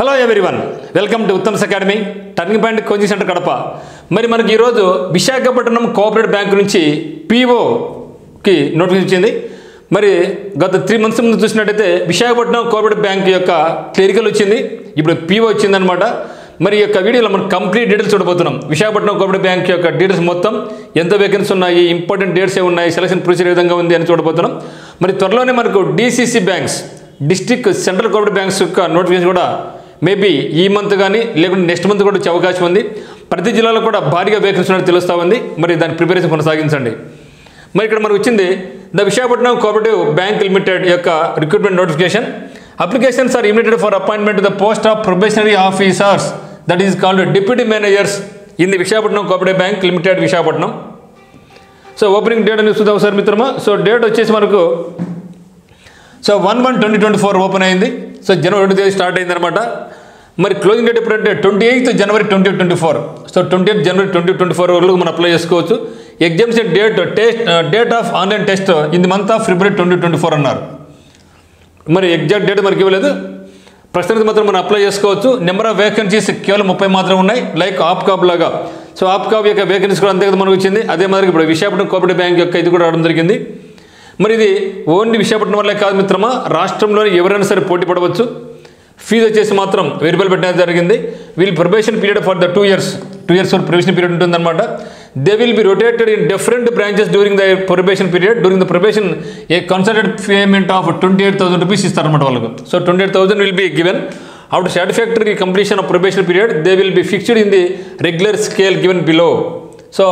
Hello everyone, welcome to Uttam's academy turning point coaching centre Kadapa. మరి మనకి ఈరోజు విశాఖపట్నం కోఆపరేటివ్ బ్యాంక్ నుంచి పీఓకి నోటిఫికేషన్ వచ్చింది. మరి గత 3 months ముందు చూసినట్టయితే విశాఖపట్నం కోఆపరేటివ్ బ్యాంక్ యొక్క క్లరికల్ వచ్చింది, ఇప్పుడు పీఓ వచ్చిందనమాట. మరి ఈ యొక్క వీడియోలో మనం కంప్లీట్ డీటెయిల్స్ చూడబోతున్నాం. విశాఖపట్నం కోఆపరేటివ్ బ్యాంక్ యొక్క డీటెయిల్స్ మొత్తం, ఎంత వేకెన్సీ ఉన్నాయి, ఇంపార్టెంట్ డేట్స్ ఏ ఉన్నాయి, సెలక్షన్ ప్రొసీజర్ ఏ విధంగా ఉంది అని చూడబోతున్నాం. మరి త్వరలోనే మనకు DCC banks, district central cooperative banks యొక్క నోటిఫికేషన్ కూడా మేబీ ఈ మంత్ కానీ లేకుంటే నెక్స్ట్ మంత్ కూడా వచ్చే అవకాశం ఉంది. ప్రతి జిల్లాలో కూడా భారీగా వేకెన్సీ ఉన్నట్టు తెలుస్తూ ఉంది. మరి దాని ప్రిపరేషన్ కొనసాగించండి. మరి ఇక్కడ మనకు వచ్చింది the Visakhapatnam cooperative bank limited యొక్క recruitment notification. Applications are invited for appointment to the post of probationary officers, that is called deputy managers in the Visakhapatnam cooperative bank limited Visakhapatnam. So opening date అనేది చూద్దాం sir మిత్రమా. So date వచ్చేసి మనకు 1/1/2024 open అయింది. So January 20 start అయింది అనమాట. మరి closing date ఎప్పుడంటే 28th January 2024. So 28th January 2024 వరకు మనం అప్లై చేసుకోవచ్చు. Exemption date of online test in the month of February 2024 అన్నారు. మరి ఎగ్జాక్ట్ డేట్ మనకి ఇవ్వలేదు, ప్రస్తుతానికి మాత్రం మనం అప్లై చేసుకోవచ్చు. నెంబర్ ఆఫ్ వేకెన్సీస్ కేవలం 30 మాత్రం ఉన్నాయి, లైక్ ఆప్కాబ్ లాగా. సో ఆప్కాబ్ యొక్క వేకెన్సీస్ కూడా అంతే కదా మనకు వచ్చింది. అదే మాదిరి ఇప్పుడు విశాఖపట్నం కోఆపరేటివ్ బ్యాంక్ యొక్క ఇది కూడా రావడం జరిగింది. మరి ఇది ఓన్లీ విశాఖపట్నం వల్లే కాదు మిత్రమా, రాష్ట్రంలోని ఎవరైనా సరే పోటీ పడవచ్చు. ఫీజు వచ్చేసి మాత్రం 1000 రూపాయలు పెట్టడం జరిగింది. వీళ్ళు probation period for the 2 years వరకు ప్రొబేషన్ పీరియడ్ ఉంటుందన్నమాట. They will be rotated in different branches during the probation period. During the probation a consolidated payment of 28,000 rupees ఇస్తారన్నమాట వాళ్ళకు. So 28,000 will be given after satisfactory completion of probation period. They will be fixed in the regular scale given below. So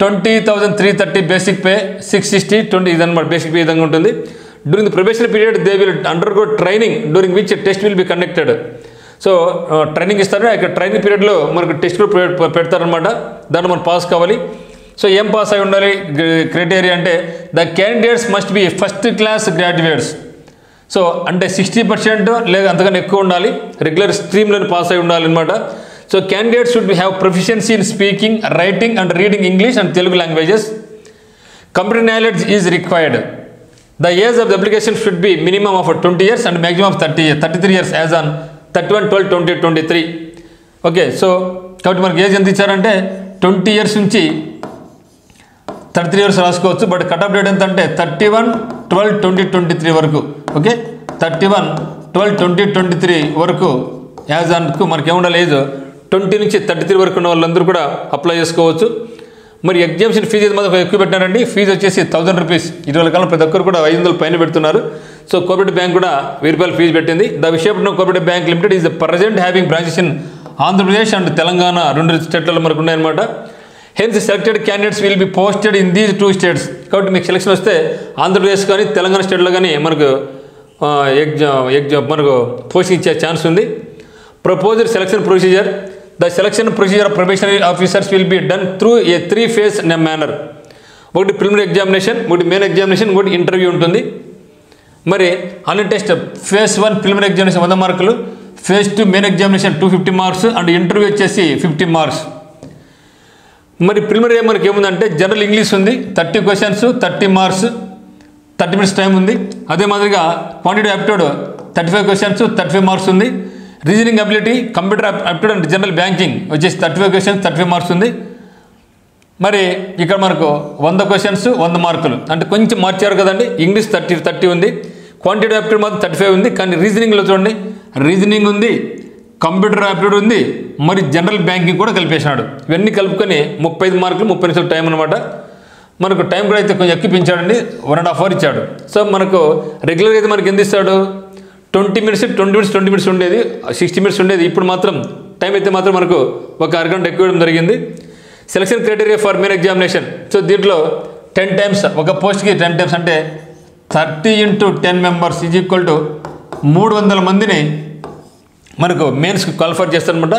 20,330 basic pay, 660 20 ఇదన్నమాట basic pay విధంగా ఉంటుంది. డ్యూరింగ్ the probation period they will undergo training during which test will be conducted. So training ఇస్తారు, ఇక్కడ training పీరియడ్లో మనకు test కూడా పెడతారనమాట. దాంట్లో మనం పాస్ కావాలి. సో ఏం పాస్ అయి ఉండాలి క్రైటీరియా అంటే the candidates must be first class graduates. So అంటే 60% లేదా అంతకన్నా ఎక్కువ ఉండాలి, రెగ్యులర్ స్ట్రీమ్లో పాస్ అయి ఉండాలి అనమాట. So candidates should have proficiency in speaking, writing and reading English and Telugu languages. Computer knowledge is required. The age of the application should be minimum of 20 years and maximum of 33 years as on 31/12/2023. Okay, so కాబట్టి మనకి age ఎంత ఇచ్చారంటే 20 years నుంచి 33 years రాసుకోవచ్చు. But cut off date ఎంత అంటే 31/12/2023 వరకు. Okay, 31/12/2023 వరకు యాజ్ ఆన్కు మనకి ఏముండాలి ఏజ్ 20 నుంచి 33 వరకు ఉన్న వాళ్ళందరూ కూడా అప్లై చేసుకోవచ్చు. మరి ఎగ్జామ్షన్ ఫీజు అయితే మాత్రం ఎక్కువ పెట్టినారండి. ఫీజు వచ్చేసి 1000 రూపీస్. ఇటీవల కాలం ప్రతి ఒక్కరు కూడా 500 పైన పెడుతున్నారు. సో కోఆపరేటివ్ బ్యాంక్ కూడా 1000 రూపాయలు ఫీజు పెట్టింది. The Visakhapatnam cooperative bank limited is the present having branches in Andhra Pradesh and Telangana, 2 స్టేట్లలో మనకు ఉన్నాయన్నమాట. Hence selected candidates will be posted in these 2 states. కాబట్టి మీకు సెలెక్షన్ వస్తే ఆంధ్రప్రదేశ్ కానీ తెలంగాణ స్టేట్లో కానీ మనకు మనకు పోస్టింగ్ ఇచ్చే ఛాన్స్ ఉంది. Proposed selection procedure. The selection procedure of probationary officers will be done through a 3-phase manner. ఒకటి ప్రిలిమినరీ ఎగ్జామినేషన్, ఒకటి మెయిన్ ఎగ్జామినేషన్, ఒకటి ఇంటర్వ్యూ ఉంటుంది. మరి online test phase 1 preliminary examination 100 మార్కులు, phase 2 main examination 250 marks and interview వచ్చేసి 50 marks. మరి preliminary మనకి ఏముందంటే జనరల్ ఇంగ్లీష్ ఉంది, 30 questions 30 మార్క్స్, 30 minutes టైం ఉంది. అదే మాదిరిగా క్వాంటిటీ యాప్టిట్యూడ్ 35 questions 35 మార్క్స్ ఉంది. Reasoning ability, computer aptitude and general banking వచ్చేసి 35 questions 35 మార్క్స్ ఉంది. మరి ఇక్కడ మనకు 100 questions 100 మార్కులు, అంటే కొంచెం మార్చారు కదండి. ఇంగ్లీష్ 30 ఉంది, క్వాంటిటీ యాప్టిట్యూడ్ మాత్రం 35 ఉంది. కానీ రీజనింగ్లో చూడండి, రీజనింగ్ ఉంది, కంప్యూటర్ యాప్టిట్యూడ్ ఉంది, మరి జనరల్ బ్యాంకింగ్ కూడా కలిపేసినాడు. ఇవన్నీ కలుపుకొని 35 మార్కులు 30 నిమిషాలు టైం అనమాట. మనకు టైం కూడా అయితే కొంచెం ఎక్కువ పెంచాడండి, 1.5 hour ఇచ్చాడు. సో మనకు రెగ్యులర్గా అయితే మనకి ఎంత ఇస్తాడు, 20 minutes ఉండేది, 60 minutes ఉండేది. ఇప్పుడు మాత్రం టైం అయితే మాత్రం మనకు ఒక అరగంట ఎక్కువ ఇవ్వడం జరిగింది. Selection criteria for main examination. So దీంట్లో 10 times ఒక పోస్ట్కి 10 times అంటే 30 × 10 members ఈజ్ ఈక్వల్ టు 300 మందిని మనకు మెయిన్స్కి క్వాలిఫై చేస్తారనమాట.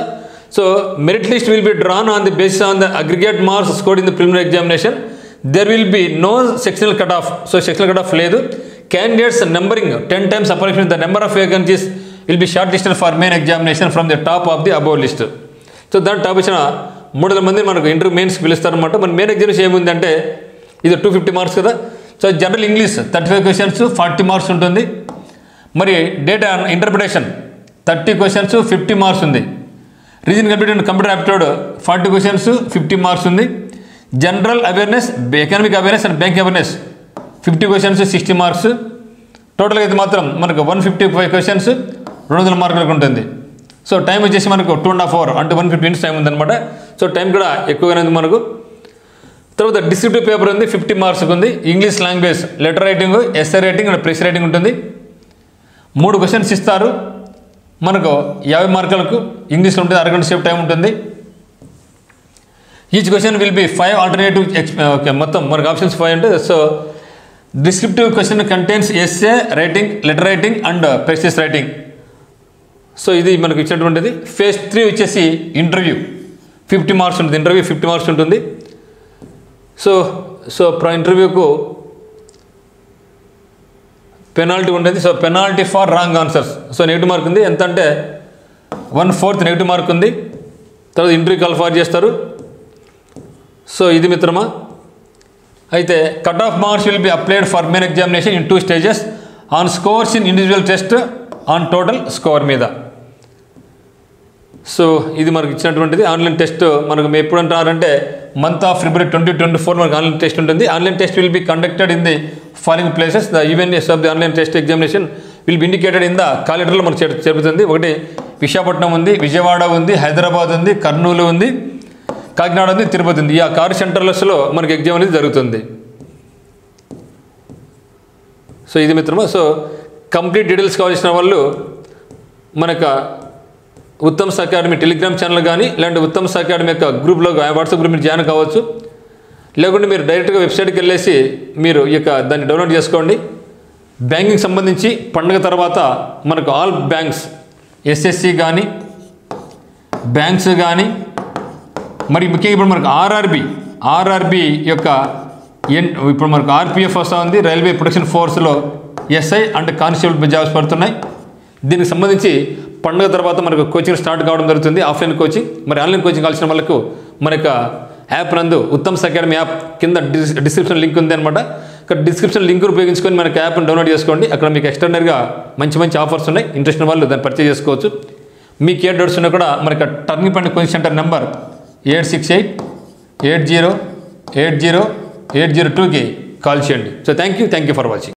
So merit list will be drawn on the basis on the aggregate marks scored in the preliminary examination. There will be no sectional cut off. So sectional cut off లేదు. Candidates numbering 10 times approximately the number of vacancies will be shortlisted for main examination from the top of the above list. So దాని top వచ్చిన 300 మంది మనకు interview మెయిన్స్కి పిలుస్తారనమాట. మన main examination ఏముందంటే ఇది 250 marks కదా. So general English 35 questions 40 marks ఉంటుంది. మరి డేటా ఇంటర్ప్రిటేషన్ 30 క్వశ్చన్స్ 50 మార్క్స్ ఉంది. Reason computer and computer aptitude 40 questions 50 marks ఉంది. General awareness, economic awareness and bank awareness 50 questions 60 marks. టోటల్గా అయితే మాత్రం మనకు 155 క్వశ్చన్స్ 200 మార్కులకు ఉంటుంది. సో టైం వచ్చేసి మనకు 2.5 hours అంటే 150 minutes టైం ఉందన్నమాట. సో టైం కూడా ఎక్కువగానే ఉంది మనకు. తర్వాత డిస్క్రిప్టివ్ పేపర్ ఉంది, 50 మార్క్స్కి ఉంది. English language, letter writing, essay writing and press writing ఉంటుంది. 3 క్వశ్చన్స్ ఇస్తారు మనకు 50 మార్కులకు. ఇంగ్లీష్లో ఉంటుంది, అరగంట సేపు టైం ఉంటుంది. Each question will be 5 alternative okay, మొత్తం మనకు ఆప్షన్స్ 5 ఉంటాయి. So descriptive question contains essay writing, letter writing and press writing. So ఇది మనకు ఇచ్చినటువంటిది. ఫేజ్ 3 వచ్చేసి ఇంటర్వ్యూ, 50 మార్క్స్ ఉంటుంది. ఇంటర్వ్యూ 50 మార్క్స్ ఉంటుంది. సో ఇంటర్వ్యూకు పెనాల్టీ ఉంటుంది. So penalty for wrong answers. So negative mark ఉంది. ఎంత అంటే 1/4 నెగిటివ్ మార్క్ ఉంది. తర్వాత ఇంటర్వ్యూ కాల్ చేస్తారు. సో ఇది మిత్రమా. అయితే cut off marks will be applied for main examination in 2 stages on scores in individual test on total score మీద. సో ఇది మనకు ఇచ్చినటువంటిది. ఆన్లైన్ టెస్ట్ మనకు ఎప్పుడు అంటారంటే మంత్ ఆఫ్ February 2024 మనకు ఆన్లైన్ టెస్ట్ ఉంటుంది. Online test will be conducted in the following places. The events of the online test examination will be indicated in the క్యాలెండర్లో మనకు చెబుతుంది. ఒకటి విశాఖపట్నం ఉంది, విజయవాడ ఉంది, హైదరాబాద్ ఉంది, కర్నూలు ఉంది, కాకినాడ ఉంది, తిరుపతి ఉంది. ఈ 6 సెంటర్స్లో మనకి ఎగ్జామ్ అనేది జరుగుతుంది. సో ఇది మిత్రమా. సో కంప్లీట్ డీటెయిల్స్ కావాల్సిన వాళ్ళు మనకు ఉత్తమ్స్ అకాడమీ టెలిగ్రామ్ ఛానల్ కానీ లేదంటే ఉత్తమ్స్ అకాడమీ యొక్క గ్రూప్లో వాట్సాప్ గ్రూప్ మీరు జాయిన్ కావచ్చు. లేకుంటే మీరు డైరెక్ట్గా వెబ్సైట్కి వెళ్ళేసి మీరు ఈ యొక్క దాన్ని డౌన్లోడ్ చేసుకోండి. బ్యాంకింగ్ సంబంధించి పండుగ తర్వాత మనకు ఆల్ బ్యాంక్స్, ఎస్ఎస్సి కానీ బ్యాంక్స్ కానీ, మరి ముఖ్యంగా ఇప్పుడు మనకు ఆర్ఆర్బి యొక్క ఇప్పుడు మనకు ఆర్పిఎఫ్ వస్తూ ఉంది. రైల్వే ప్రొటెక్షన్ ఫోర్స్లో ఎస్ఐ అండ్ కానిస్టేబుల్ జాబ్స్ పడుతున్నాయి. దీనికి సంబంధించి పండుగ తర్వాత మనకు కోచింగ్ స్టార్ట్ కావడం జరుగుతుంది, ఆఫ్లైన్ కోచింగ్. మరి ఆన్లైన్ కోచింగ్ కావాల్సిన వాళ్ళకు మన యొక్క యాప్ నందు ఉత్తమ్స్ అకాడమీ యాప్ కింద డిస్క్రిప్షన్ లింక్ ఉంది అనమాట. ఇక్కడ డిస్క్రిప్షన్ లింక్ ఉపయోగించుకొని మనకి యాప్ని డౌన్లోడ్ చేసుకోండి. అక్కడ మీకు ఎక్స్టర్నల్గా మంచి ఆఫర్స్ ఉన్నాయి. ఇంట్రెస్ట్ ఉన్న వాళ్ళు దాన్ని పర్చేజ్ చేసుకోవచ్చు. మీకు ఏ డౌట్స్ ఉన్నా కూడా మనకి turning point coaching centre number 868808082కి కాల్ చేయండి. So thank you for watching.